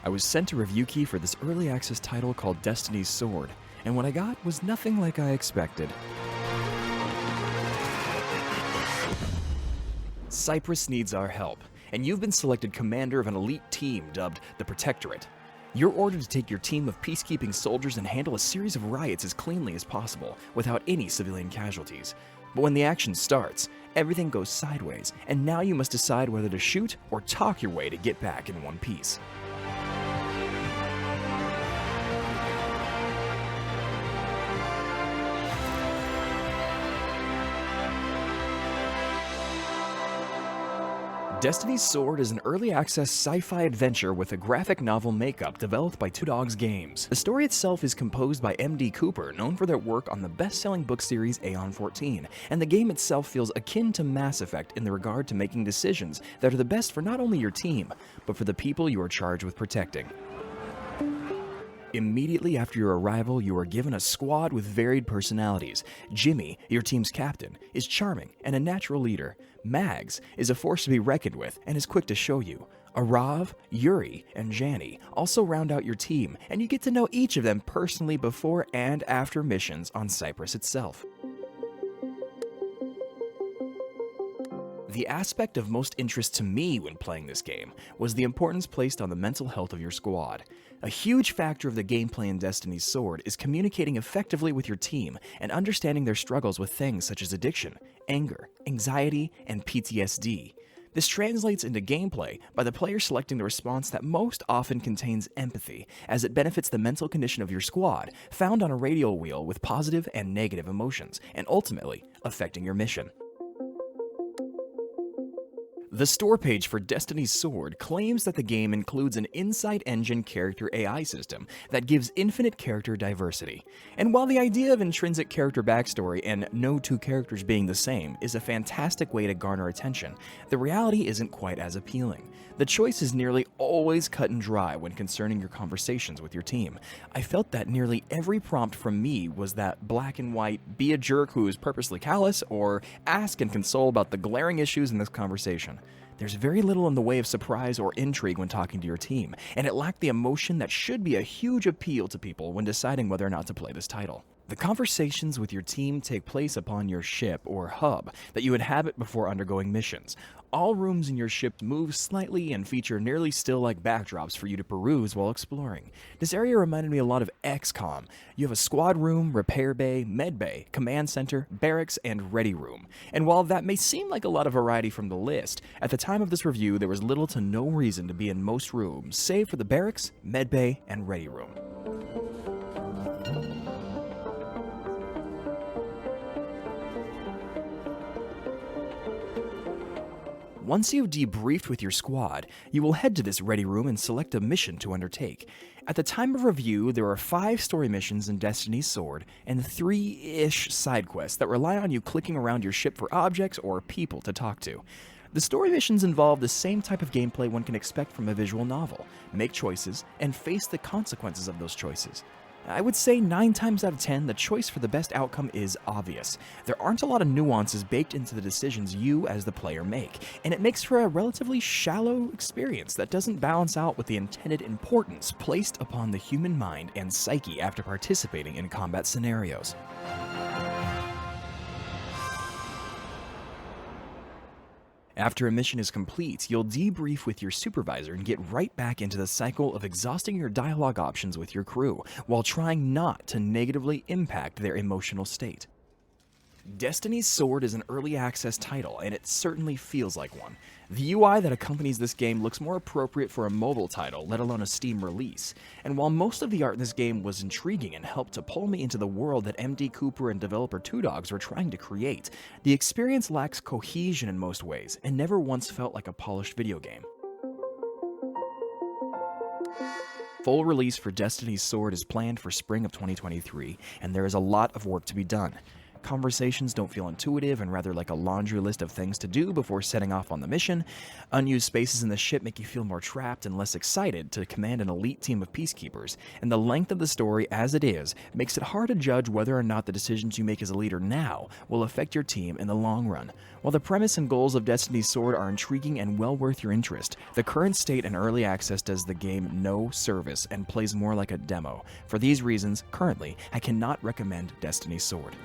I was sent a review key for this early access title called Destiny's Sword, and what I got was nothing like I expected. Cyprus needs our help, and you've been selected commander of an elite team dubbed the Protectorate. You're ordered to take your team of peacekeeping soldiers and handle a series of riots as cleanly as possible, without any civilian casualties. But when the action starts, everything goes sideways, and now you must decide whether to shoot or talk your way to get back in one piece. Destiny's Sword is an early access sci-fi adventure with a graphic novel makeup developed by Two Dogs Games. The story itself is composed by M.D. Cooper, known for their work on the best-selling book series Aeon 14, and the game itself feels akin to Mass Effect in the regard to making decisions that are the best for not only your team, but for the people you are charged with protecting. Immediately after your arrival, you are given a squad with varied personalities. Jimmy, your team's captain, is charming and a natural leader. Mags is a force to be reckoned with and is quick to show you. Arav, Yuri, and Jani also round out your team, and you get to know each of them personally before and after missions on Cyprus itself. The aspect of most interest to me when playing this game was the importance placed on the mental health of your squad. A huge factor of the gameplay in Destiny's Sword is communicating effectively with your team and understanding their struggles with things such as addiction, anger, anxiety, and PTSD. This translates into gameplay by the player selecting the response that most often contains empathy, as it benefits the mental condition of your squad, found on a radial wheel with positive and negative emotions, and ultimately affecting your mission. The store page for Destiny's Sword claims that the game includes an Insight Engine character AI system that gives infinite character diversity. And while the idea of intrinsic character backstory and no two characters being the same is a fantastic way to garner attention, the reality isn't quite as appealing. The choice is nearly always cut and dry when concerning your conversations with your team. I felt that nearly every prompt from me was that black and white, be a jerk who is purposely callous, or ask and console about the glaring issues in this conversation. There's very little in the way of surprise or intrigue when talking to your team, and it lacked the emotion that should be a huge appeal to people when deciding whether or not to play this title. The conversations with your team take place upon your ship or hub that you inhabit before undergoing missions. All rooms in your ship move slightly and feature nearly still-like backdrops for you to peruse while exploring. This area reminded me a lot of XCOM. You have a squad room, repair bay, med bay, command center, barracks, and ready room. And while that may seem like a lot of variety from the list, at the time of this review there was little to no reason to be in most rooms, save for the barracks, med bay, and ready room. Once you've debriefed with your squad, you will head to this ready room and select a mission to undertake. At the time of review, there are 5 story missions in Destiny's Sword and 3-ish side quests that rely on you clicking around your ship for objects or people to talk to. The story missions involve the same type of gameplay one can expect from a visual novel: make choices and face the consequences of those choices. I would say 9 times out of 10, the choice for the best outcome is obvious. There aren't a lot of nuances baked into the decisions you as the player make, and it makes for a relatively shallow experience that doesn't balance out with the intended importance placed upon the human mind and psyche after participating in combat scenarios. After a mission is complete, you'll debrief with your supervisor and get right back into the cycle of exhausting your dialogue options with your crew, while trying not to negatively impact their emotional state. Destiny's Sword is an early access title, and it certainly feels like one. The UI that accompanies this game looks more appropriate for a mobile title, let alone a Steam release. And while most of the art in this game was intriguing and helped to pull me into the world that M.D. Cooper and developer Two Dogs were trying to create, the experience lacks cohesion in most ways, and never once felt like a polished video game. Full release for Destiny's Sword is planned for spring of 2023, and there is a lot of work to be done. Conversations don't feel intuitive and rather like a laundry list of things to do before setting off on the mission. Unused spaces in the ship make you feel more trapped and less excited to command an elite team of peacekeepers. And the length of the story as it is makes it hard to judge whether or not the decisions you make as a leader now will affect your team in the long run. While the premise and goals of Destiny's Sword are intriguing and well worth your interest, the current state and early access does the game no service and plays more like a demo. For these reasons, currently, I cannot recommend Destiny's Sword.